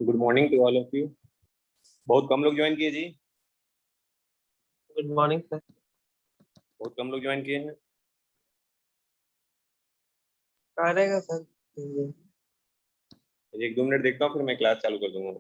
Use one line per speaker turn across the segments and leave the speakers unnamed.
Good morning to all of you. बहुत कम लोग ज्वाइन किए जी।
Good morning sir.
बहुत कम लोग ज्वाइन किए हैं।
करेगा सर।
एक दो मिनट देखता हूँ, फिर मैं क्लास चालू कर दूंगा।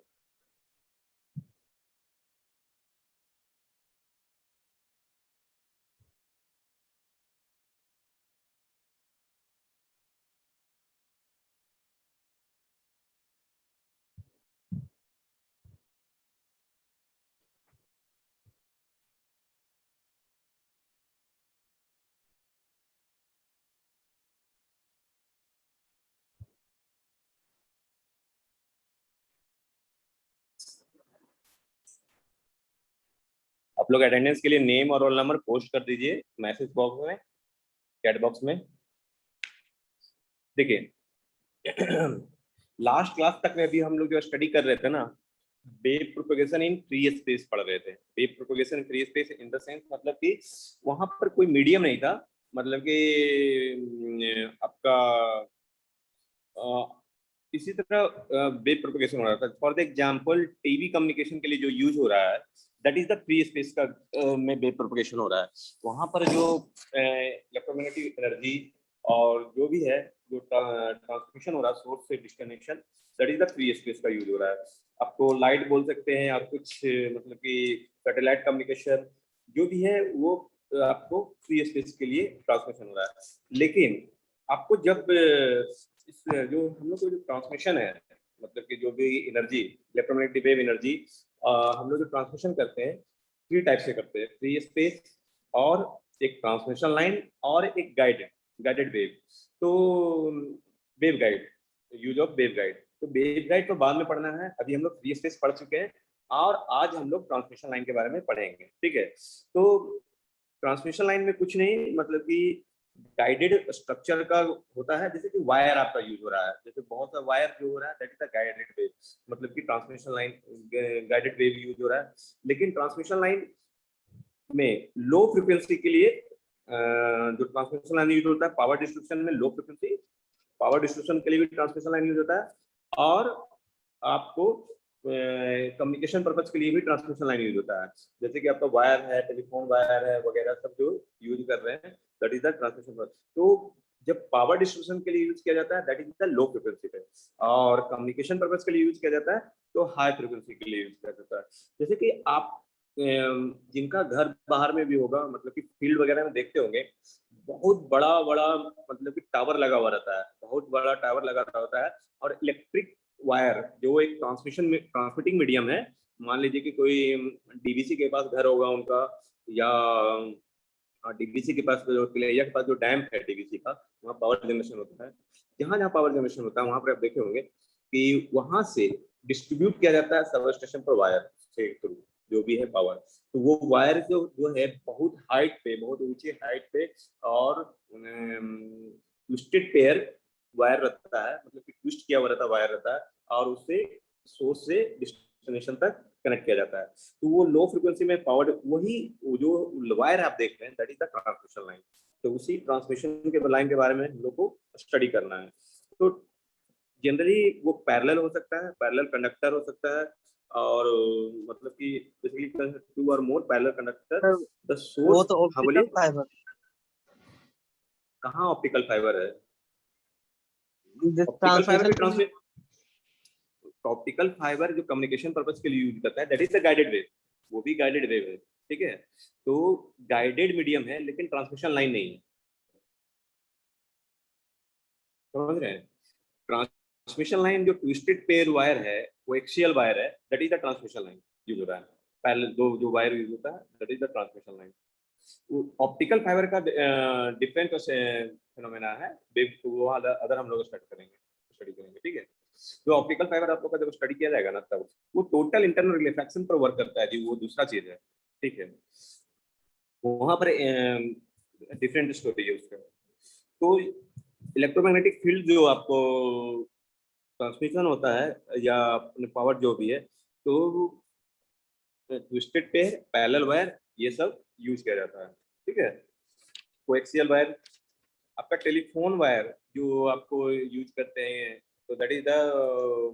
आप लोग अटेंडेंस के लिए नेम और रोल नंबर पोस्ट कर दीजिए मैसेज बॉक्स में, चैट बॉक्स में। देखिए लास्ट क्लास तक में अभी हम लोग जो स्टडी कर रहे थे ना, wave propagation in free space पढ़ रहे थे। Wave propagation in free space in the sense मतलब कि वहां पर कोई मीडियम नहीं था, मतलब कि आपका इसी तरह वेब प्रोपेगेशन हो रहा था। For the example TV communication के लिए जो यूज हो रहा है, that is the free space का में वेब प्रोपेगेशन हो रहा है। वहां पर जो इलेक्ट्रोमैग्नेटिक एनर्जी और जो भी है, जो ट्रांसमिशन हो रहा है सोर्स से disconnection, that is the free space का यूज हो रहा है। आपको लाइट बोल सकते हैं और कुछ मतलब कि सैटेलाइट कम्युनिकेशन जो भी है वो आपको फ्री स्पेस के लिए ट्रांसमिशन हो रहा है। लेकिन आपको जब इस जो हम लोग को जो ट्रांसमिशन है, मतलब कि जो भी एनर्जी इलेक्ट्रोमैग्नेटिक वेव एनर्जी हम लोग जो ट्रांसमिशन करते हैं, थ्री टाइप से करते हैं, फ्री स्पेस और एक ट्रांसमिशन लाइन और एक गाइडेड वेव। तो wave guide, use of wave guide, तो वेव गाइड तो बाद में पढ़ना है, अभी हम लोग फ्री स्पेस पढ़ चुके हैं और आज हम लोग ट्रांसमिशन लाइन के बारे में पढ़ेंगे। ठीक है, तो ट्रांसमिशन लाइन में कुछ नहीं, मतलब कि गाइडेड स्ट्रक्चर का होता है। जैसे कि वायर आपका यूज हो रहा है, जैसे बहुत सा वायर जो हो रहा है that is the guided wave, मतलब कि transmission line guided wave use हो रहा है। लेकिन ट्रांसमिशन लाइन में लो फ्रिक्वेंसी के लिए जो ट्रांसमिशन लाइन यूज होता है, पावर डिस्ट्रीब्यूशन में लो फ्रिक्वेंसी पावर डिस्ट्रीब्यूशन के लिए भी ट्रांसमिशन लाइन यूज होता है, और आपको कम्युनिकेशन पर्पज के लिए भी ट्रांसमिशन लाइन यूज होता है। जैसे कि आपका वायर है, टेलीफोन वायर है वगैरह, सब जो यूज कर रहे हैं that is the transmission purpose. तो जब पावर डिस्ट्रीब्यूशन के लिए यूज किया जाता है that is the low frequency पे, और कम्युनिकेशन पर्पज के लिए यूज किया जाता है तो हाई फ्रिक्वेंसी के लिए यूज किया जाता है। जैसे कि आप जिनका घर बाहर में भी होगा, मतलब कि फील्ड वगैरह में देखते होंगे, बहुत बड़ा बड़ा मतलब कि टावर लगा हुआ रहता है, बहुत बड़ा टावर लगा हुआ होता है, और इलेक्ट्रिक वायर जो एक ट्रांसमिटिंग मीडियम है, मान लीजिए कि कोई डीवीसी के पास घर होगा उनका, या डीवीसी के पास जो तिलैया के पास जो डैम है डीवीसी का, वहाँ पावर जनरेशन होता है। जहाँ जहाँ पावर जनरेशन होता है वहाँ पर आप देखे होंगे कि वहाँ से डिस्ट्रीब्यूट किया जाता है सब स्टेशन पर वायर से थ्रू जो भी है पावर। तो वो वायर जो है बहुत हाइट पे, बहुत ऊंचे हाइट पे, और ट्विस्टेड पेयर वायर रहता है, मतलब कि ट्विस्ट किया हुआ रहता है वायर रहता है, और उससे सोर्स से डेस्टिनेशन तक कनेक्ट किया जाता है। तो वो लो फ्रिक्वेंसी में पावर, वही जो वायर आप देख रहे हैं that is the transmission line. तो उसी ट्रांसमिशन के लाइन के बारे में हम लोग को स्टडी करना है। तो जनरली वो पैरेलल हो सकता है, पैरेलल कंडक्टर हो सकता है, और मतलब कि बेसिकली टू और मोर पैरेलल कंडक्टर
सर
द
वो
सोर्स।
तो
हाँ
ऑप्टिकल
बोलिए।
फाइबर
कहाँ ऑप्टिकल फाइबर है?
जो
ऑप्टिकल फाइबर भी
ट्रांसमिशन के लिए।
ट्रांसमिट ऑप्टिकल फाइबर जो कम्युनिकेशन पर्पज के लिए यूज करता है that is the guided wave, वो भी गाइडेड वेव है। ठीक है, तो गाइडेड मीडियम है लेकिन ट्रांसमिशन लाइन नहीं है, समझ रहे हैं? ट्रांसमिशन लाइन जो ट्विस्टेड पेयर वायर है, वो एक्सियल वायर है, that is the transmission line use हो रहा है। पहले दो जो वायर यूज होता है that is the transmission line. Optical fibre का डिफरेंट फिनोमेना है, वो अदर हम लोग स्टडी करेंगे। ठीक है, जो ऑप्टिकल फाइबर आप लोग का जब स्टडी किया जाएगा ना, तब वो टोटल इंटरनल रिफ्लेक्शन पर वर्क करता है जी, वो दूसरा चीज है। ठीक है, वहां पर डिफरेंट स्टोरी है उसका। तो इलेक्ट्रोमैग्नेटिक फील्ड जो आपको ट्रांसमिशन होता है या अपने पावर जो भी है, तो ट्विस्टेड पेयर, पैरेलल वायर, ये सब यूज किया जाता है। ठीक है, कोएक्सियल वायर, आपका टेलीफोन वायर जो आपको यूज करते हैं, तो दैट इज द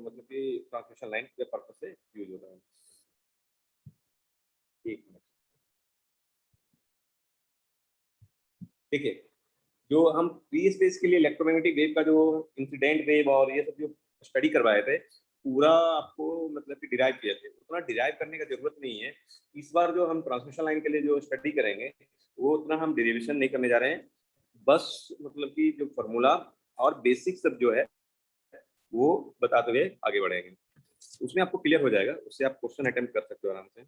मतलब कि ट्रांसमिशन लाइन के पर्पज से यूज होता है। एक मिनट, देखिए जो हम फ्री स्पेस के लिए इलेक्ट्रोमैग्नेटिक वेव का जो इंसिडेंट वेव और ये सब जो स्टडी करवाए थे, पूरा आपको मतलब कि डिराइव किए थे, उतना डिराइव करने का जरूरत नहीं है। इस बार जो हम ट्रांसमिशन लाइन के लिए जो स्टडी करेंगे वो उतना हम डेरिवेशन नहीं करने जा रहे हैं, बस मतलब कि जो फॉर्मूला और बेसिक सब जो है वो बताते हुए आगे बढ़ेंगे। उसमें आपको क्लियर हो जाएगा, उससे आप क्वेश्चन अटेम्प्ट कर सकते हो आराम से।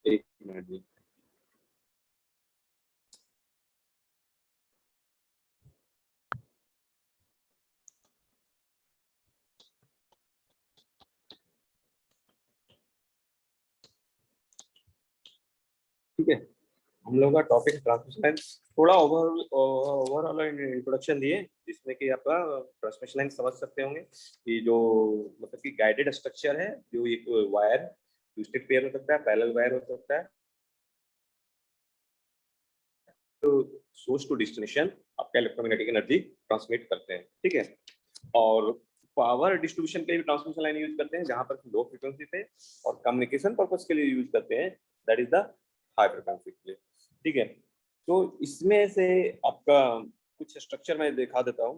एक मिनट जी। ठीक है, हम लोग का टॉपिक ट्रांसमिशन लाइन, थोड़ा ओवरऑल इंट्रोडक्शन दिए जिसमें कि आपका ट्रांसमिशन लाइन समझ सकते होंगे कि जो मतलब कि गाइडेड स्ट्रक्चर है, जो एक वायर ट्विस्टेड पेयर हो सकता है, पैरेलल वायर हो सकता है, तो सोर्स टू डेस्टिनेशन आपका इलेक्ट्रोमैग्नेटिक एनर्जी ट्रांसमिट करते हैं। ठीक है, और पावर डिस्ट्रीब्यूशन के लिए ट्रांसमिशन लाइन यूज करते हैं जहां पर लो फ्रीक्वेंसी पे, और कम्युनिकेशन पर्पज के लिए यूज करते हैं that is the high frequency के लिए। ठीक है, तो इसमें से आपका कुछ स्ट्रक्चर मैं दिखा देता हूँ,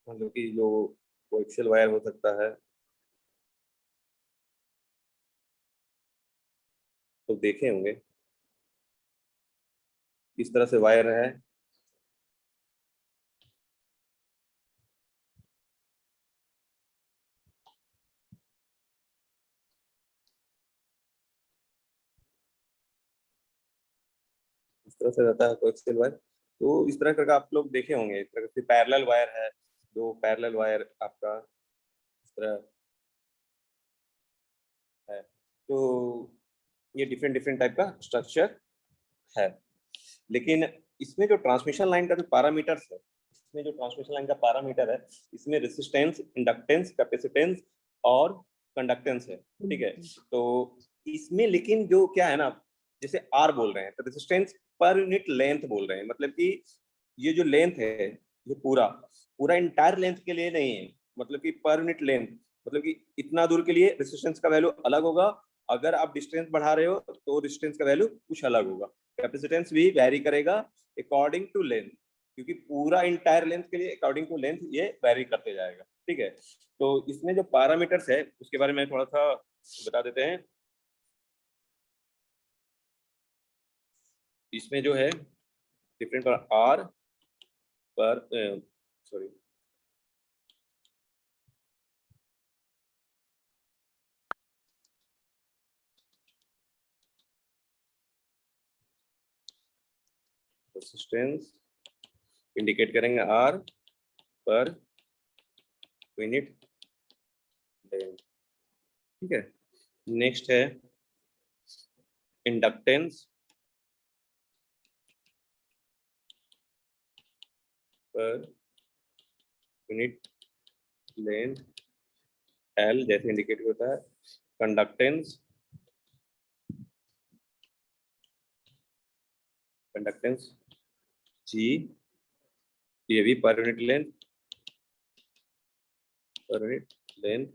मतलब कि जो कोएक्सियल वायर हो सकता है, तो देखे होंगे इस तरह से वायर है, इस तरह से रहता है कोएक्सियल वायर। तो इस तरह का आप लोग देखे होंगे, इस तरह से पैरेलल वायर है, जो पैरेलल वायर आपका इस तरह है। तो ये डिफरेंट डिफरेंट टाइप का स्ट्रक्चर है। लेकिन इसमें जो ट्रांसमिशन लाइन का जो पैरामीटर्स है, इसमें जो ट्रांसमिशन लाइन का पैरामीटर है, इसमें रेसिस्टेंस, इंडक्टेंस, कैपेसिटेंस और कंडक्टेंस है। ठीक है, तो इसमें लेकिन जो क्या है ना, जैसे आर बोल रहे हैं तो रेसिस्टेंस पर यूनिट लेंथ बोल रहे हैं, मतलब कि ये जो लेंथ है ये पूरा पूरा इंटायर लेंथ के लिए नहीं है, मतलब कि पर यूनिट लेंथ, मतलब कि इतना दूर के लिए रेसिस्टेंस का वैल्यू अलग होगा, अगर आप डिस्टेंस बढ़ा रहे हो तो डिस्टेंस का वैल्यू कुछ अलग होगा। कैपेसिटेंस भी वैरी करेगा अकॉर्डिंग टू लेंथ, क्योंकि पूरा इंटायर लेंथ के लिए अकॉर्डिंग टू लेंथ ये वैरी करते जाएगा। ठीक है, तो इसमें जो पैरामीटर्स है उसके बारे में थोड़ा सा बता देते हैं। इसमें जो है different R per sorry resistance indicate करेंगे आर पर यूनिट लेंथ। ठीक है, नेक्स्ट है inductance per unit length L जैसे इंडिकेट होता है। कंडक्टेंस, कंडक्टेंस जी, ये भी per unit length, per unit length,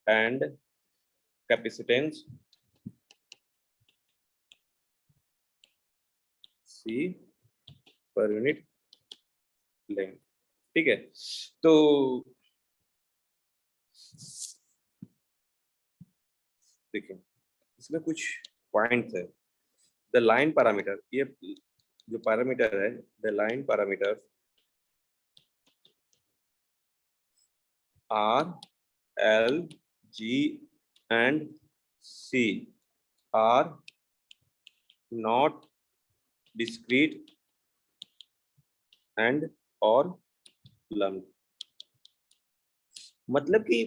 and capacitance C per unit length. ठीक है, तो देखिए इसमें कुछ पॉइंट्स है। द लाइन पैरामीटर, ये जो पैरामीटर है, the line parameter R, L, G and C are not discrete and और लम्प, मतलब कि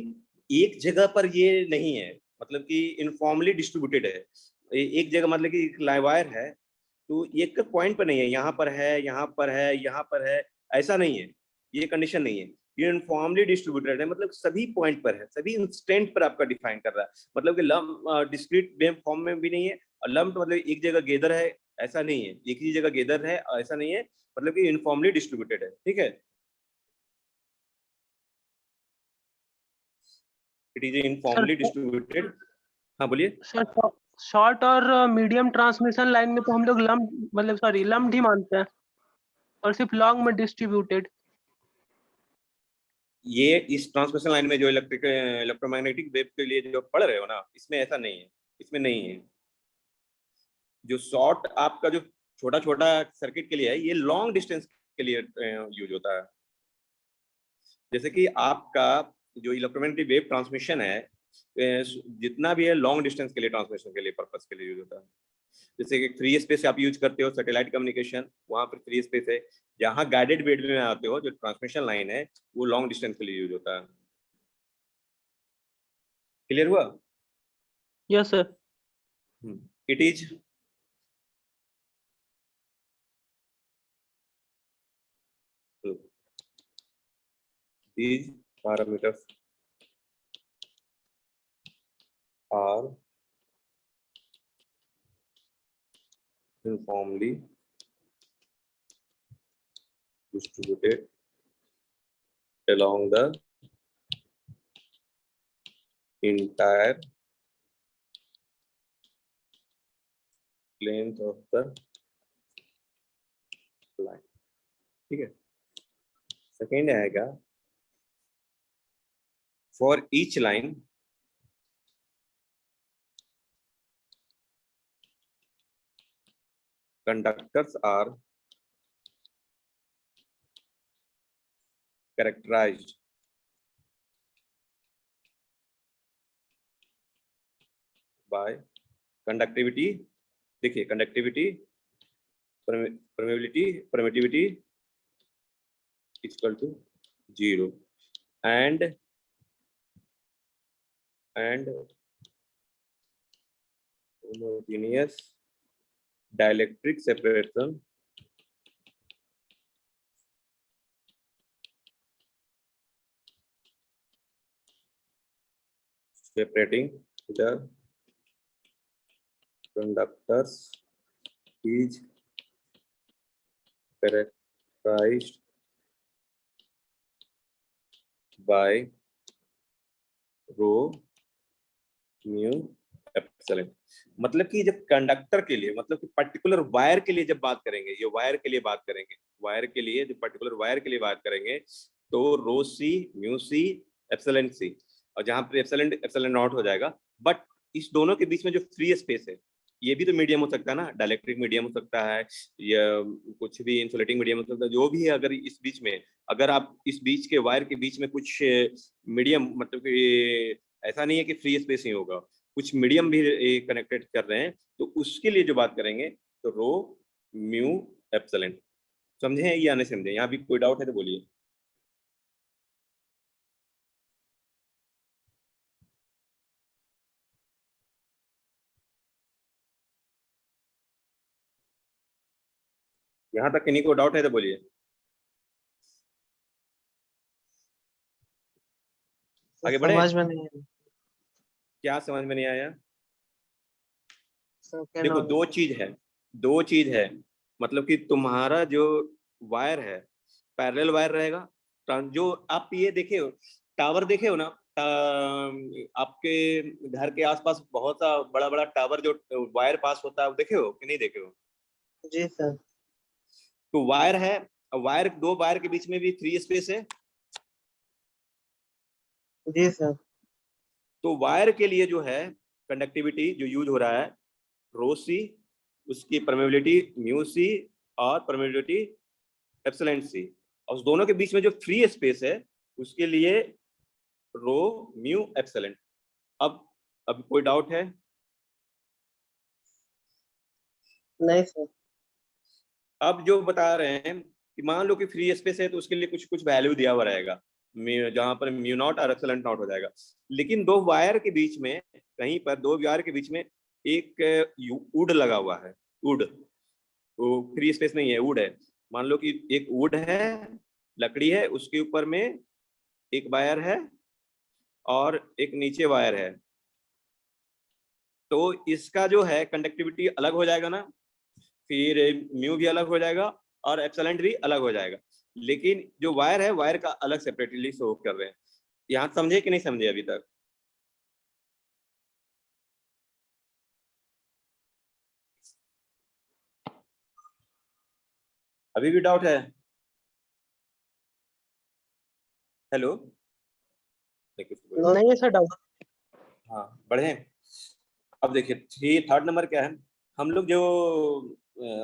एक जगह पर ये नहीं है, मतलब कि इनफॉर्मली डिस्ट्रीब्यूटेड है। एक जगह मतलब कि एक लाइव वायर है तो एक पॉइंट पर नहीं है, यहाँ पर है, यहाँ पर है, यहाँ पर है, ऐसा नहीं है, ये कंडीशन नहीं है। ये यूनिफॉर्मली डिस्ट्रीब्यूटेड है, मतलब सभी पॉइंट पर है, सभी इंस्टेंट पर आपका डिफाइन कर रहा है। मतलब कि लंप डिस्क्रीट वेव फॉर्म में भी नहीं है, और लंप मतलब एक जगह गेदर है ऐसा नहीं है, एक ही जगह गेदर है ऐसा नहीं है, मतलब कि यूनिफॉर्मली डिस्ट्रीब्यूटेड है। ठीक है, it is
sir
uniformly distributed. हाँ बोलिए।
सर शॉर्ट और मीडियम ट्रांसमिशन लाइन में तो हम लोग लम्प मतलब सॉरी लम्प्ड ही मानते हैं, और सिर्फ लॉन्ग में डिस्ट्रीब्यूटेड।
ये इस ट्रांसमिशन लाइन में जो इलेक्ट्रोमैग्नेटिक वेव के लिए जो पढ़ रहे हो ना, इसमें ऐसा नहीं है, इसमें नहीं है। जो शॉर्ट आपका जो छोटा छोटा सर्किट के लिए है, ये लॉन्ग डिस्टेंस के लिए यूज होता है। जैसे कि आपका जो इलेक्ट्रोमैग्नेटिक वेव ट्रांसमिशन है, जितना भी है लॉन्ग डिस्टेंस के लिए ट्रांसमिशन के लिए पर्पस के लिए यूज होता है। जैसे कि फ्री स्पेस आप यूज करते हो सैटेलाइट कम्युनिकेशन, वहां पर फ्री स्पेस है। जहां गाइडेड बेड में आते हो, जो ट्रांसमिशन लाइन है वो लॉन्ग डिस्टेंस के लिए यूज होता है। क्लियर हुआ?
Yes sir.
It is these parameters are uniformly distributed along the entire length of the line। ठीक है, सेकेंड आएगा for each line conductors are characterized by conductivity। देखिए conductivity, permittivity is equal to 0 and homogeneous dielectric separation separating the conductors is characterized by rho mu epsilon. मतलब कि जब conductor के लिए, मतलब कि पर्टिकुलर वायर के लिए जब बात करेंगे, ये वायर के लिए बात करेंगे, वायर के लिए जब पर्टिकुलर वायर के लिए बात करेंगे तो रो सी म्यू सी एप्सिलॉन सी, और जहां पर एप्सिलॉन एप्सिलॉन नॉट हो जाएगा। बट इस दोनों के बीच में जो फ्री स्पेस है, ये भी तो मीडियम हो सकता है ना, डाइलेक्ट्रिक मीडियम हो सकता है या कुछ भी इंसुलेटिंग मीडियम हो सकता है, जो भी है। अगर इस बीच में, अगर आप इस बीच के वायर के बीच में कुछ मीडियम, मतलब कि ऐसा नहीं है कि फ्री स्पेस ही होगा, कुछ मीडियम भी कनेक्टेड कर रहे हैं, तो उसके लिए जो बात करेंगे तो रो म्यू एप्सिलॉन। समझे हैं या नहीं समझे? यहाँ भी कोई डाउट है तो बोलिए। यहाँ तक किन्हीं को डाउट है तो बोलिए। आगे बढ़े?
समझ में नहीं आया।
क्या समझ में नहीं आया?
सर क्या
देखो
नाम
दो चीज है, दो चीज है। मतलब कि तुम्हारा जो वायर है पैरेलल वायर रहेगा। जो आप ये देखे हो, टावर देखे हो ना, आपके घर के आसपास बहुत सा बड़ा बड़ा टावर जो वायर पास होता है, वो देखे हो कि नहीं देखे हो?
जी सर।
तो वायर है, वायर, दो वायर के बीच में भी फ्री स्पेस है।
जी सर।
तो वायर के लिए जो है कंडक्टिविटी जो यूज हो रहा है रो सी, उसकी परमेबिलिटी म्यू सी, और परमेबिलिटी एप्सिलॉन सी, और उस दोनों के बीच में जो फ्री स्पेस है उसके लिए रो म्यू एप्सिलॉन। अब कोई डाउट है?
नहीं सर।
अब जो बता रहे हैं कि मान लो कि फ्री स्पेस है तो उसके लिए कुछ कुछ वैल्यू दिया हुआ रहेगा। जहां पर म्यू नॉट और एप्सिलॉन नॉट हो जाएगा। लेकिन दो वायर के बीच में, कहीं पर दो वायर के बीच में एक वुड लगा हुआ है, वुड, वो फ्री स्पेस नहीं है, वुड है। मान लो कि एक वुड है, लकड़ी है, उसके ऊपर में एक वायर है और एक नीचे वायर है, तो इसका जो है कंडक्टिविटी अलग हो जाएगा ना, फिर म्यू भी अलग हो जाएगा और एप्सिलॉन भी अलग हो जाएगा। लेकिन जो वायर है, वायर का अलग सेपरेटली शो कर रहे हैं। यहां समझे कि नहीं समझे अभी तक? अभी भी डाउट है? हेलो,
नहीं है सर डाउट।
हाँ बढ़े। अब देखिए थर्ड नंबर क्या है, हम लोग जो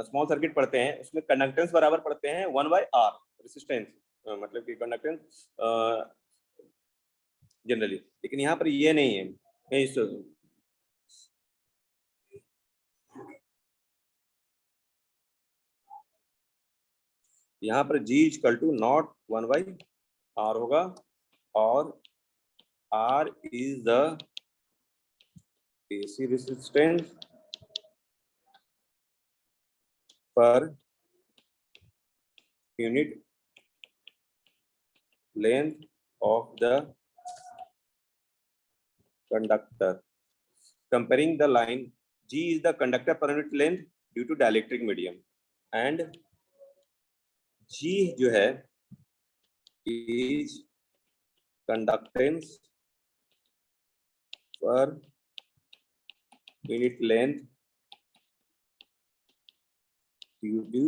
स्मॉल सर्किट पढ़ते हैं उसमें कंडक्टेंस बराबर पढ़ते हैं 1/R, रेसिस्टेंस मतलब कि कंडक्टेंस जनरली। लेकिन यहाँ पर ये नहीं है, यहाँ पर G = नॉट 1/R होगा, और R is the AC resistance पर unit length of the conductor. Comparing the line, G is the conductor per unit length due to dielectric medium, and G जो है is conductance per unit length due to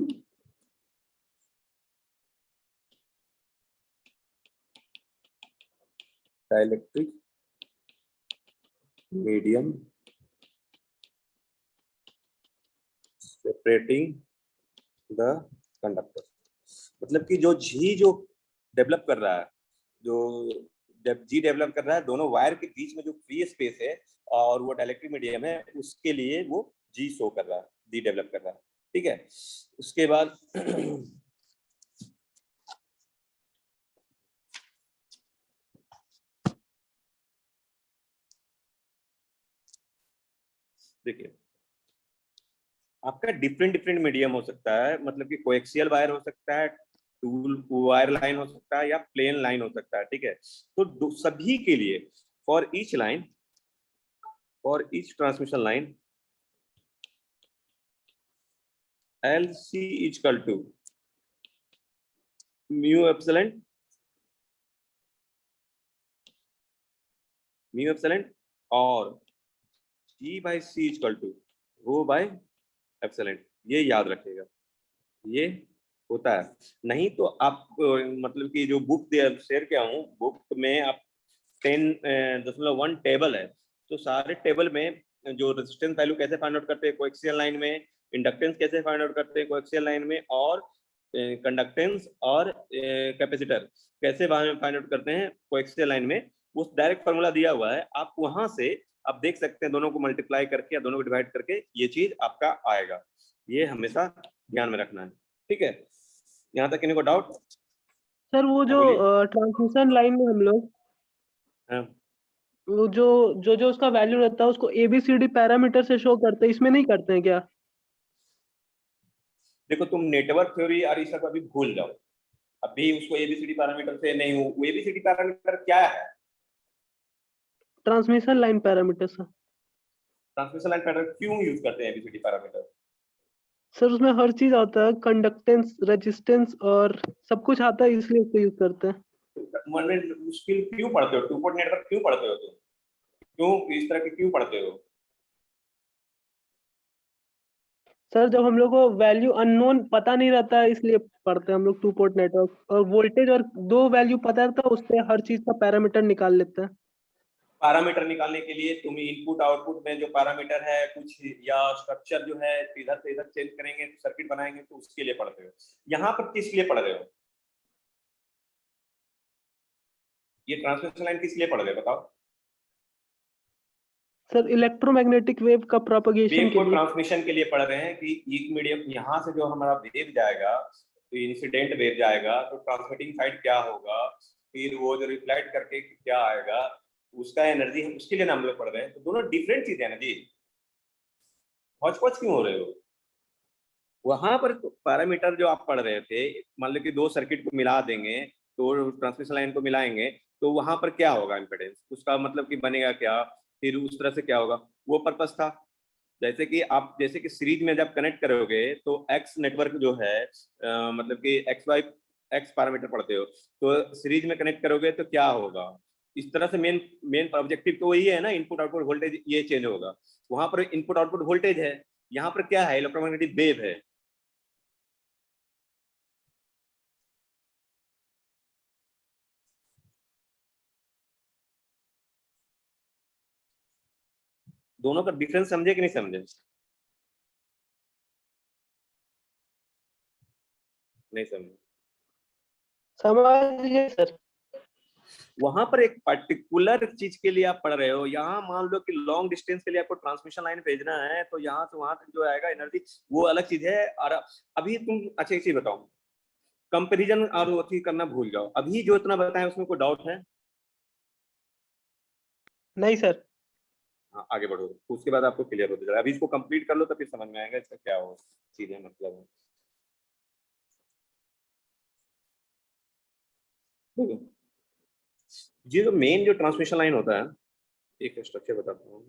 dielectric medium separating the conductor। मतलब कि जो G जो develop कर रहा है, जो जब G डेवलप कर रहा है, दोनों वायर के बीच में जो फ्री स्पेस है और वो डाइलेक्ट्रिक मीडियम है, उसके लिए वो G शो कर रहा है, G डेवलप कर रहा है। ठीक है, उसके बाद देखिए आपका डिफरेंट डिफरेंट मीडियम हो सकता है, मतलब कि कोएक्सियल वायर हो सकता है, टूल वायर लाइन हो सकता है, या प्लेन लाइन हो सकता है। ठीक है, तो सभी के लिए for each line, for each transmission line, LC = mu epsilon और G/C = ρ/एप्सिलॉन। ये याद रखिएगा, ये होता है। नहीं तो आप मतलब कि जो बुक शेयर किया हूँ, बुक में आप 10.1 टेबल है, तो सारे टेबल में जो रेजिस्टेंस वैल्यू कैसे फाइंड आउट करते हैं कोएक्सियल लाइन में, इंडक्टेंस कैसे फाइंड आउट करते हैं कोएक्सियल लाइन में, और कंडक्टेंस और कैपेसिटर कैसे फाइंड आउट करते हैं कोएक्सियल लाइन में, वो डायरेक्ट फॉर्मूला दिया हुआ है। आप वहां से आप देख सकते हैं, दोनों को मल्टीप्लाई करके या दोनों को डिवाइड करके ये चीज आपका आएगा। ये हमेशा ध्यान में रखना है। ठीक है, यहाँ तक किसी को डाउट?
सर वो जो ट्रांसमिशन लाइन में हम लोग
हाँ।
वो जो उसका वैल्यू रहता है उसको ABCD पैरामीटर से शो करते हैं, इसमें नहीं करते हैं क्या?
देखो तुम नेटवर्क थ्योरी और ये सब अभी भूल जाओ, अभी उसको ABCD पैरामीटर से नहीं हो। ABCD पैरामीटर क्या है?
Transmission line parameter sir.
Transmission line parameter क्यों यूज करते हैं ABCD पैरामीटर?
सर उसमें हर चीज आता है, कंडक्टेंस, रेजिस्टेंस और सब कुछ आता है, इसलिए उसको यूज करते हैं।
मुश्किल क्यों पढ़ते हो? टू पोर्ट नेटवर्क क्यों पढ़ते हो तुम? क्यों इस तरह के क्यों पढ़ते हो?
सर जब हम लोग को वैल्यू अननोन पता नहीं रहता है, इसलिए पढ़ते हैं हम लोग टू पोर्ट नेटवर्क, और वोल्टेज और दो वैल्यू पता रहता है, उससे हर चीज का पैरामीटर निकाल लेते हैं।
पैरामीटर निकालने के लिए तुम इनपुट आउटपुट में जो पैरामीटर है कुछ, या स्ट्रक्चर जो है इधर से इधर चेंज करेंगे, सर्किट बनाएंगे, तो उसके लिए पढ़ते हो। यहाँ पर किस लिए पढ़ रहे हो? ये ट्रांसमिशन लाइन किस लिए पढ़ रहे हो बताओ?
सर इलेक्ट्रोमैग्नेटिक वेव का प्रोपगेशन
वेव
के
को
लिए।
ट्रांसमिशन के लिए पढ़ रहे हैं कि एक मीडियम यहाँ से जो हमारा वेव जाएगा, तो इंसिडेंट वेव जाएगा, तो ट्रांसमिटिंग साइड क्या होगा, फिर वो जो रिफ्लेक्ट करके क्या आएगा उसका एनर्जी, उसके लिए हम लोग पढ़ रहे हैं। तो दोनों डिफरेंट चीजें हैं ना जी, हौच पौच क्यों हो रहे हो? वहां पर पैरामीटर जो आप पढ़ रहे थे, मान लो कि दो सर्किट को मिला देंगे, तो ट्रांसमिशन लाइन को मिलाएंगे, तो वहां पर क्या होगा इम्पेडेंस, उसका मतलब कि बनेगा क्या, फिर उस तरह से क्या होगा, वो पर्पस था। जैसे कि आप जैसे कि सीरीज में जब कनेक्ट करोगे तो एक्स नेटवर्क जो है मतलब कि एक्स वाई एक्स पैरामीटर पढ़ते हो, तो सीरीज में कनेक्ट करोगे तो क्या होगा, इस तरह से मेन मेन ऑब्जेक्टिव तो वही है ना, इनपुट आउटपुट वोल्टेज ये चेंज होगा। वहां पर इनपुट आउटपुट वोल्टेज है, यहाँ पर क्या है, इलेक्ट्रोमैग्नेटिक वेव है। दोनों का डिफरेंस समझे कि नहीं समझे? नहीं समझे?
समझ गए सर।
वहां पर एक पर्टिकुलर चीज के लिए आप पढ़ रहे हो, यहाँ मान लो कि लॉन्ग डिस्टेंस के लिए आपको ट्रांसमिशन लाइन भेजना है, तो यहाँ से वहां तक जो आएगा एनर्जी वो अलग चीज है। और अभी तुम अच्छा एक चीज बताओ, कंपेरिजन और अथी करना भूल जाओ, अभी जो इतना बताया उसमें कोई डाउट है?
नहीं सर।
हाँ, आगे बढ़ो, तो उसके बाद आपको क्लियर होता जाएगा। अभी इसको कंप्लीट कर लो तो फिर समझ में आएगा इसका क्या हो चीजें मतलब है। देखो, ये जो मेन जो ट्रांसमिशन लाइन होता है, एक स्ट्रक्चर बताता हूँ।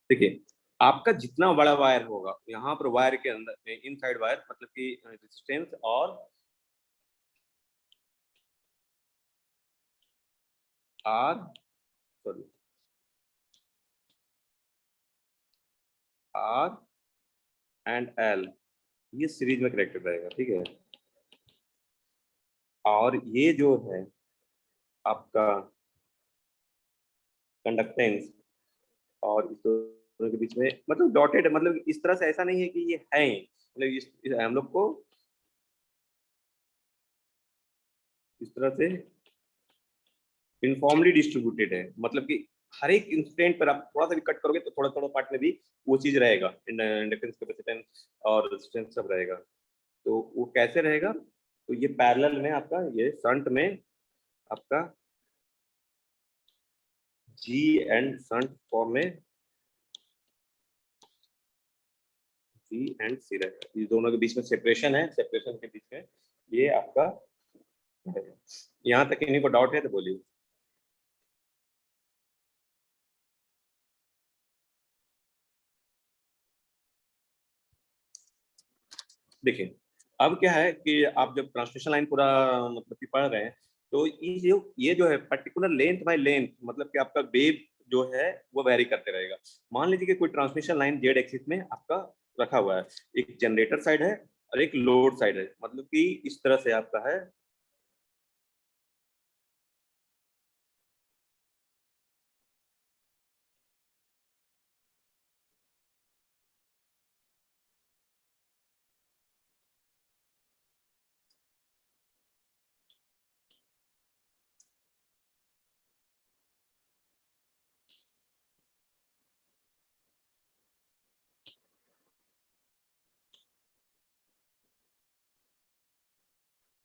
देखिए, आपका जितना बड़ा वायर होगा, यहाँ पर वायर के अंदर इनसाइड वायर मतलब कि रेजिस्टेंस और R, sorry, R and L, ये सीरीज में कनेक्टेड रहेगा, ठीक है। और ये जो है आपका कंडक्टेंस, और इस दोनों के बीच में मतलब डॉटेड, मतलब इस तरह से ऐसा नहीं है कि ये है, मतलब हम लोग को इस तरह से यूनिफॉर्मली डिस्ट्रीब्यूटेड है, मतलब कि हर एक इंस्टेंट पर आप थोड़ा सा भी कट करोगे तो थोड़ा थोड़ा पार्ट में भी वो चीज रहेगा, इंडक्टेंस, कैपेसिटेंस और रेजिस्टेंस सब रहेगा। तो वो कैसे रहेगा, तो ये पैरेलल में आपका, ये शंट में आपका जी एंड शंट फॉर्म में जी एंड सी रहेगा, ये दोनों के बीच में सेपरेशन है, सेपरेशन के बीच में ये आपका है। यहाँ तक इन्हीं को डाउट है तो बोलिए। देखिए, अब क्या है कि आप जब ट्रांसमिशन लाइन पूरा मतलब कि पढ़ रहे हैं, तो ये जो है पर्टिकुलर लेंथ बाय लेंथ, मतलब कि आपका वेव जो है वो वेरी करते रहेगा। मान लीजिए कि कोई ट्रांसमिशन लाइन जेड एक्सिस में आपका रखा हुआ है, एक जनरेटर साइड है और एक लोड साइड है, मतलब कि इस तरह से आपका है।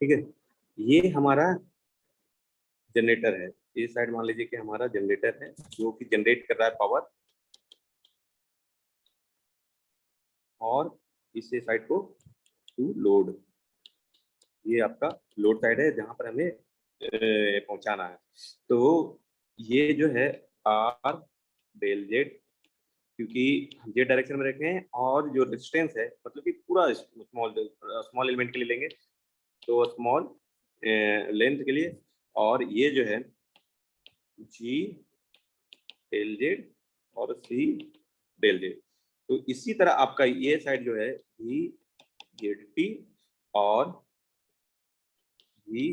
ठीक है, ये हमारा जनरेटर है, ये साइड मान लीजिए कि हमारा जनरेटर है जो कि जनरेट कर रहा है पावर, और इस साइड को टू लोड, ये आपका लोड साइड है जहां पर हमें पहुंचाना है। तो ये जो है आर डेल जेड, क्योंकि हम जेड डायरेक्शन में रखे हैं, और जो रेजिस्टेंस है मतलब कि पूरा स्मॉल स्मॉल एलिमेंट के लिए लेंगे तो स्मॉल लेंथ के लिए, और ये जो है जी डेल जेड और सी डेल जेड। तो इसी तरह आपका ये साइड जो है वी जेड टी और V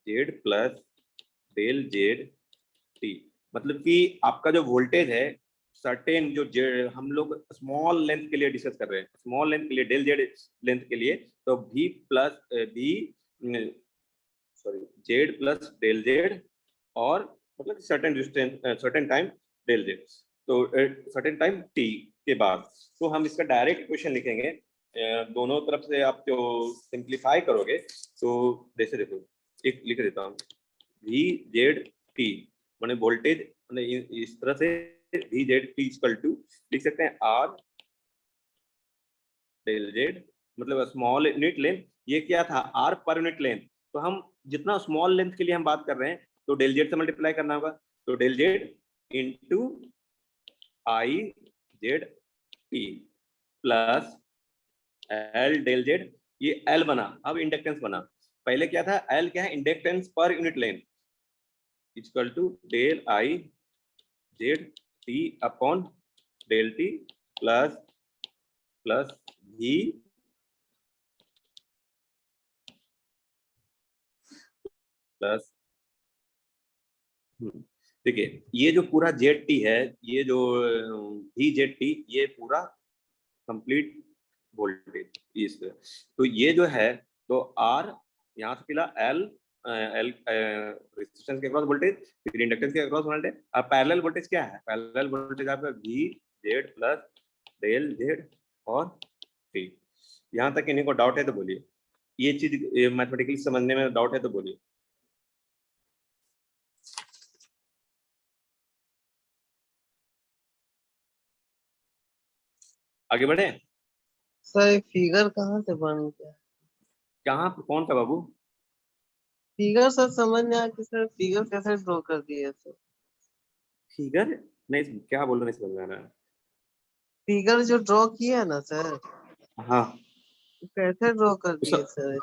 Z plus del Z T, मतलब कि आपका जो वोल्टेज है सर्टेन जो हम लोग स्मॉल लेंथ के लिए डिस्कस कर रहे हैं, स्मॉल लेंथ के लिए डेल जेड लेंथ के लिए, तो V plus V sorry Z plus del Z और मतलब certain distance certain time del Z, तो सर्टेन टाइम टी के बाद तो हम इसका डायरेक्ट इक्वेशन लिखेंगे। दोनों तरफ से आप जो सिंप्लीफाई करोगे तो जैसे देखो एक लिख देता हूँ वी जेड टी मैंने वोल्टेज मैंने इस तरह से V Z T equal to लिख सकते हैं आर डेल जेड, मतलब स्मॉल यूनिट लेंथ, ये क्या था आर पर यूनिट लेंथ, तो हम जितना स्मॉल लेंथ के लिए हम बात कर रहे हैं तो डेल जेड से मल्टीप्लाई करना होगा, तो del Z into I Z T plus L del Z, ये एल बना, अब इंडक्टेंस बना, पहले क्या था एल क्या है inductance per unit length equal to del I Z T upon del T plus plus V plus देखिए ये जो पूरा जेड टी है, ये जो वी जेड टी, ये पूरा कंप्लीट वोल्टेज इस, तो ये जो है तो आर यहाँ से मिला एल एल रेजिस्टेंस के अक्रॉस वोल्टेज, फिर इंडक्टेंस के अक्रॉस वोल्टेज, अब पैरेलल वोल्टेज क्या है, पैरेलल वोल्टेज आपका V Z plus del Z और टी। यहाँ तक इन्हीं को डाउट है तो बोलिए, ये चीज मैथमेटिकली समझने में डाउट है तो बोलिए। आगे बढ़े।
सर ये फिगर कहाँ से बन गया?
कहाँ कौन सा बाबू?
फिगर सर समझ में आया कि सर फिगर कैसे ड्रॉ कर दिए सर?
फिगर नहीं, क्या बोल रहे, नहीं समझ में आ रहा है।
फिगर जो ड्रॉ किया ना सर,
हाँ
कैसे ड्रॉ कर
उस
दिए सर?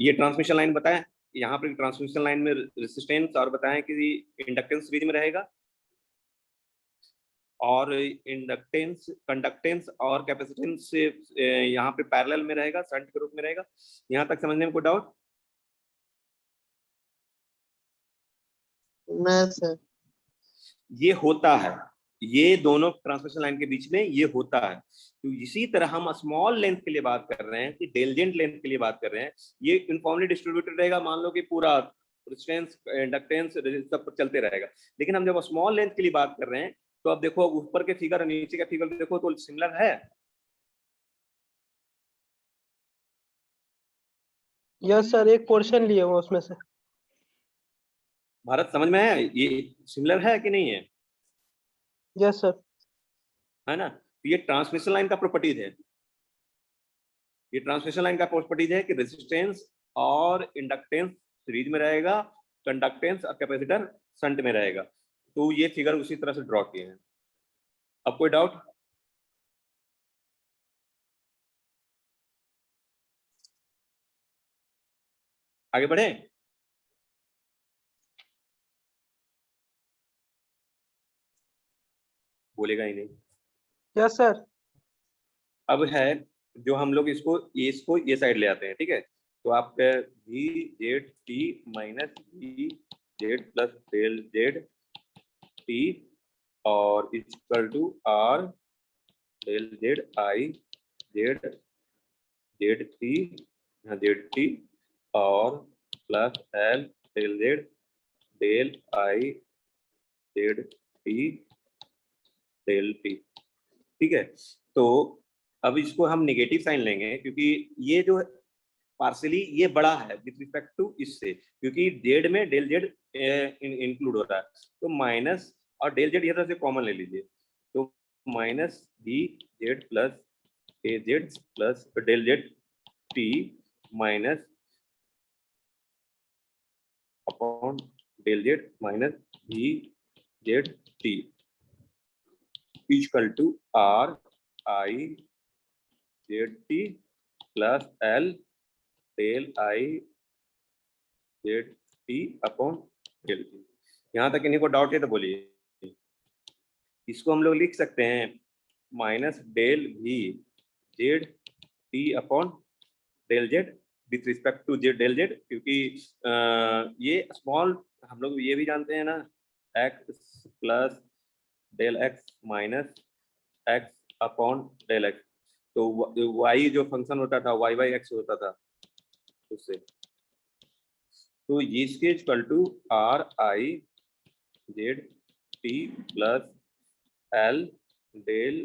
ये ट्रांसमिशन लाइन बताएं, यहाँ पर ट्रांसमिशन लाइन में रेजिस्टेंस और बताएं कि इंडक्टेंस सीरीज में रहेगा और इंडक्टेंस कंडक्टेंस और कैपेसिटेंस से यहाँ पे पैरेलल में रहेगा, शंट के रूप में रहेगा। यहाँ तक समझने में कोई डाउट?
नहीं सर।
ये होता है, ये दोनों ट्रांसमिशन लाइन के बीच में ये होता है। तो इसी तरह हम स्मॉल लेंथ के लिए बात कर रहे हैं कि डेलजेंट लेंथ के लिए बात कर रहे हैं, ये यूनिफॉर्मली डिस्ट्रीब्यूटेड रहेगा, मान लो कि पूरा रेजिस्टेंस इंडक्टेंस सब चलते रहेगा। लेकिन हम जब स्मॉल लेंथ के लिए बात कर रहे हैं तो अब देखो ऊपर के फिगर और नीचे का फिगर देखो तो सिमिलर है।
यस सर, एक पोर्शन लिए हुआ उसमें से।
भारत समझ में है, ये सिमिलर है कि नहीं है?
Yes sir.
है ना, तो ये ट्रांसमिशन लाइन का प्रॉपर्टीज है, ये ट्रांसमिशन लाइन का प्रॉपर्टीज है कि रेजिस्टेंस और इंडक्टेंस सीरीज में रहेगा, कंडक्टेंस और कैपेसिटर शंट में रहेगा। तो ये फिगर उसी तरह से ड्रॉ किए हैं। अब कोई डाउट? आगे बढ़े। बोलेगा ही नहीं।
Yes sir.
अब है जो हम लोग इसको ये साइड ले आते हैं, ठीक है, तो आप V Z T minus V Z plus del Z T और equal to R del Z I Z Z T Z T और plus L del I Z T del T, ठीक है। तो अब इसको हम नेगेटिव साइन लेंगे क्योंकि ये जो पार्सली ये बड़ा है विथ रिस्पेक्ट टू इससे, क्योंकि जेड में डेल जेड इंक्लूड होता है, तो माइनस और डेल जेड इधर से कॉमन ले लीजिए, तो minus B Z plus A Z plus del Z T minus upon del Z minus B Z T equal to R I Z T plus L del I Z T upon del T. यहाँ तक इन्हीं को doubt है तो बोलिए। इसको हम लोग लिख सकते हैं minus del V Z T upon del Z with respect to Z del Z, क्योंकि ये स्मॉल हम लोग ये भी जानते हैं ना, X plus del X minus X upon del X. तो वाई जो फंक्शन होता था वाई बाई एक्स होता था उससे, तो ये इसके equal to R I Z T plus L del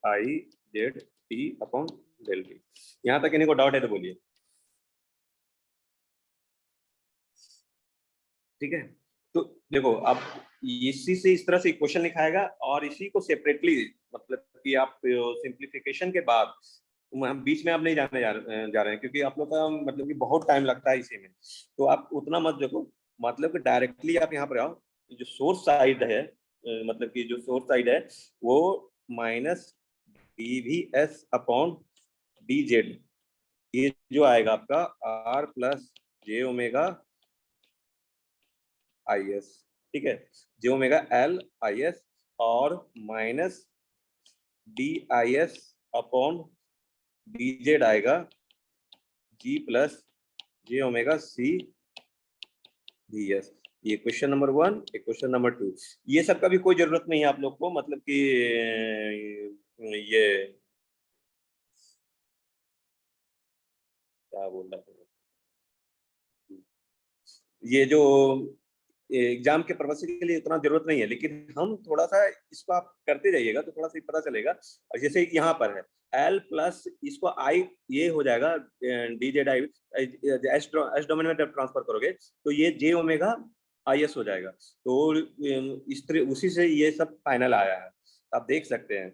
I Z T upon del T. यहाँ तक इन्हीं को डाउट है तो बोलिए। ठीक है, तो देखो अब इसी से इस तरह से इक्वेशन लिखाएगा और इसी को सेपरेटली, मतलब कि आप सिंप्लीफिकेशन के बाद हम बीच में आप नहीं जाने जा रहे हैं, क्योंकि आप लोग का मतलब कि बहुत टाइम लगता है इसी में, तो आप उतना मत देखो। मतलब कि डायरेक्टली आप यहाँ पर आओ, जो सोर्स साइड है मतलब कि जो सोर्स साइड है वो minus D V S upon D Z, ये जो आएगा आपका R plus J omega I S. ठीक है, J omega L I S और minus D I S upon D Z आएगा G plus J omega C D S. ये question number 1, question number 2। ये सब का भी कोई जरूरत नहीं है आप लोग को, मतलब कि ये क्या बोल रहा है, ये जो एग्जाम के पर्पस के लिए उतना जरूरत नहीं है, लेकिन हम थोड़ा सा इसको आप करते जाइएगा तो थोड़ा सा पता चलेगा। और जैसे यहाँ पर है एल प्लस इसको आई, ये हो जाएगा D Z I, S domain में जब ट्रांसफर करोगे तो ये जे ओमेगा आई एस हो जाएगा। तो इस तरह उसी से ये सब फाइनल आया है, आप देख सकते हैं।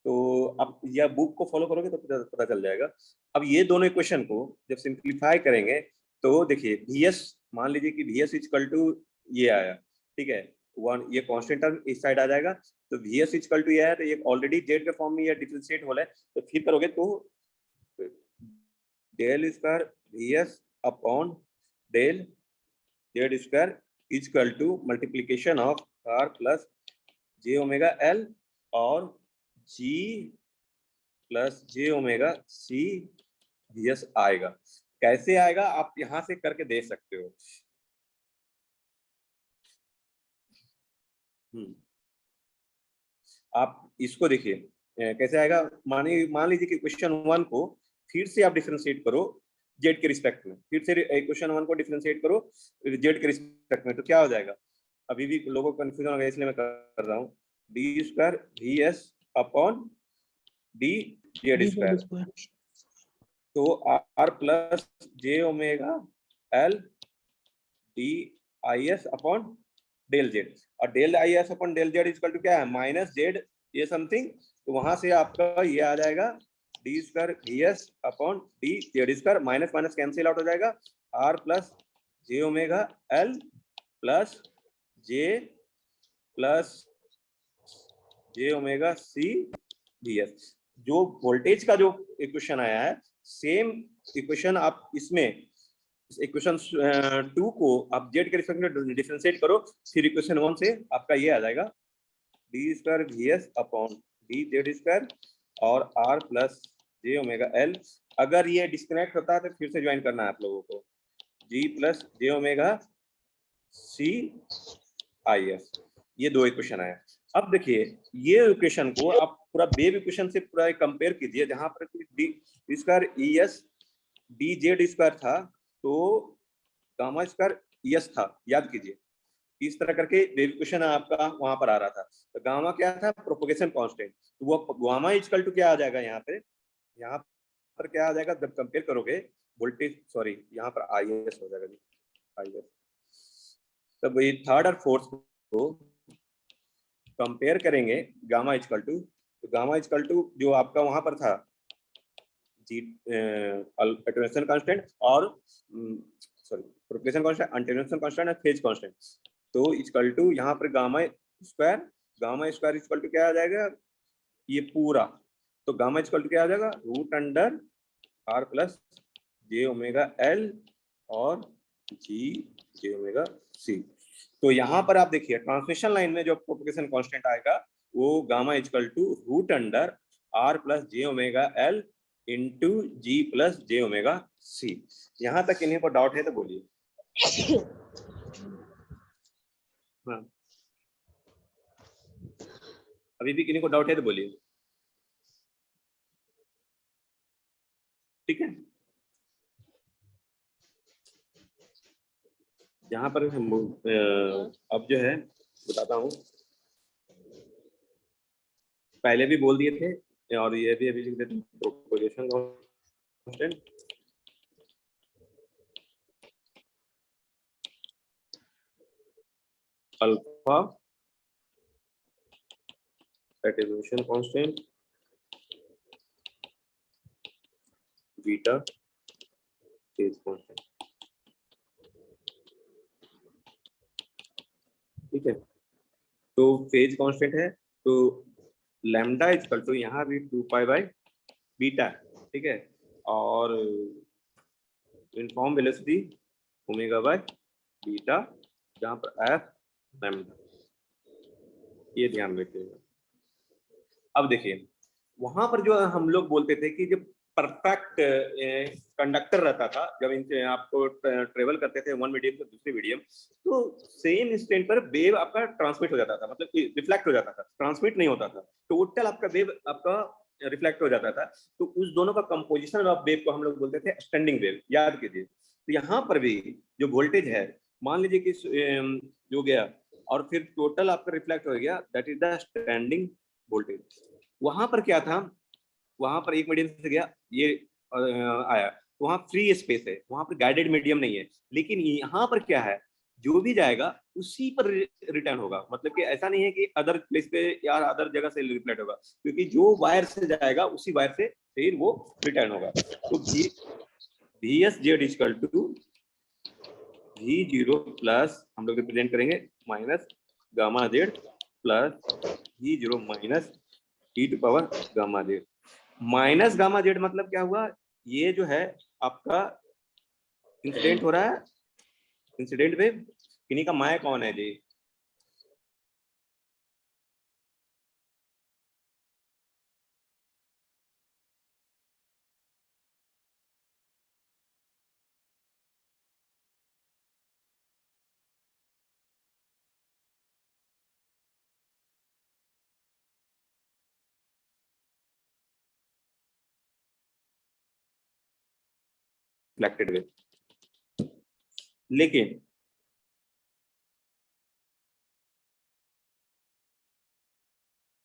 तो आप यह बुक को फॉलो करोगे तो पता चल जाएगा। अब ये दोनों इक्वेशन को जब सिंप्लीफाई करेंगे तो देखिए वी एस, मान लीजिए कि वी एस इक्वल टू ये आया, ठीक है, वन ये कांस्टेंट टर्म इस साइड आ जाएगा, तो वी एस इक्वल टू ये है, तो ये ऑलरेडी जेड के फॉर्म में ये डिफरेंशिएट हो रहा है, तो फिर करोगे तो del square V S upon del Z square equal to multiplication of R plus J omega L और G plus J omega C V S आएगा। कैसे आएगा आप यहां से करके देख सकते हो। आप इसको देखिए कैसे आएगा। मान लीजिए कि क्वेश्चन 1 को फिर से आप डिफरेंशिएट करो जेड के रिस्पेक्ट में, फिर से क्वेश्चन 1 को डिफरेंशिएट करो जेड के रिस्पेक्ट में, तो क्या हो जाएगा। अभी भी लोगों को कंफ्यूजन हो गया इसलिए मैं कर रहा हूँ, D square V S upon D Z square, तो R plus J omega L D I S upon del Z, और del I S upon del Z equal to क्या है माइनस जेड ये समथिंग, तो वहां से आपका ये आ जाएगा D square V S upon D Z square, minus minus cancel out हो जाएगा, R plus J omega L plus J omega C D S. जो वोल्टेज का जो इक्वेशन आया है सेम इक्वेशन आप इसमें इक्वेशन 2 को आप जेड के रिस्पेक्ट में डिफरेंशिएट करो, फिर इक्वेशन 1 से आपका ये आ जाएगा D square V S upon D Z square और R plus J omega L. अगर ये डिस्कनेक्ट होता है तो फिर से ज्वाइन करना है आप लोगों को, G plus J omega C I S. ये दो इक्वेशन आया। अब देखिए ये इक्वेशन को आप पूरा वेव इक्वेशन से पूरा कंपेयर कीजिए, जहां पर D square E S D Z square था तो गामा स्क्वायर यस था, याद कीजिए इस तरह करके वेव इक्वेशन आपका वहां पर आ रहा था। तो गामा क्या था प्रोपगेशन कांस्टेंट, तो वो गामा इक्वल टू क्या आ जाएगा यहाँ पर क्या आ जाएगा जब कंपेयर करोगे वोल्टेज, सॉरी यहाँ पर आई एस हो जाएगा जी, आई एस। तब ये थर्ड और फोर्थ को कंपेयर करेंगे गामा इक्वल टू, तो गामा इक्वल टू जो आपका वहां पर था जी अटेन्यूएशन कांस्टेंट और sorry propagation constant, attenuation constant और फेज कांस्टेंट, तो इक्वल टू यहाँ पर गामा स्क्वायर इक्वल टू क्या आ जाएगा ये पूरा, तो गामा इक्वल टू क्या आ जाएगा root under R plus J omega L और जी जे ओमेगा सी। तो यहाँ पर आप देखिए ट्रांसमिशन लाइन में जो प्रोपगेशन कांस्टेंट आएगा वो gamma equal to root under R plus J omega L into G plus J omega C. यहाँ तक इन्हीं को डाउट है तो बोलिए। हाँ, अभी भी किन्हीं को डाउट है तो बोलिए। ठीक है, यहाँ पर हम अब जो है बताता हूँ, पहले भी बोल दिए थे और ये भी अभी लिख देते हैं propagation constant alpha attenuation constant beta phase constant. ठीक है, तो फेज कांस्टेंट है तो लैम्डा इक्वल टू यहाँ भी 2 पाई बाई बीटा, ठीक है, और uniform velocity omega by beta, जहाँ पर एफ लैम्डा, ये ध्यान रखिएगा। अब देखिए वहां पर जो हम लोग बोलते थे कि जब परफेक्ट कंडक्टर रहता था, जब इनसे आपको ट्रेवल करते थे वन मीडियम से दूसरे मीडियम, तो सेम इंस्टेंट पर वेव आपका ट्रांसमिट हो जाता था, मतलब कि रिफ्लेक्ट हो जाता था, ट्रांसमिट नहीं होता था। टोटल आपका वेव आपका रिफ्लेक्ट हो जाता था। तो उस दोनों का कंपोजिशन ऑफ वेव को हम लोग बोलते थे स्टैंडिंग वेव, याद कीजिए। तो यहाँ पर भी जो वोल्टेज है, मान लीजिए कि जो गया और फिर टोटल आपका रिफ्लेक्ट हो गया, that is the standing voltage. वहां पर क्या था, वहां पर एक मीडियम से गया, ये आया, वहां फ्री स्पेस है, वहां पर गाइडेड मीडियम नहीं है। लेकिन यहाँ पर क्या है, जो भी जाएगा उसी पर रिटर्न होगा, मतलब कि ऐसा नहीं है कि अदर प्लेस पे या अदर जगह से रिफ्लेक्ट होगा, क्योंकि जो वायर से जाएगा उसी वायर से फिर वो रिटर्न होगा। तो V S Z equal to V zero plus हम लोग रिप्रेजेंट करेंगे minus gamma Z plus V zero minus E to power gamma Z. Minus gamma Z मतलब क्या हुआ, ये जो है आपका इंसिडेंट हो रहा है, इंसिडेंट वेव। इन्हीं का माया कौन है जी, रिफ्लेक्टेड वेव। लेकिन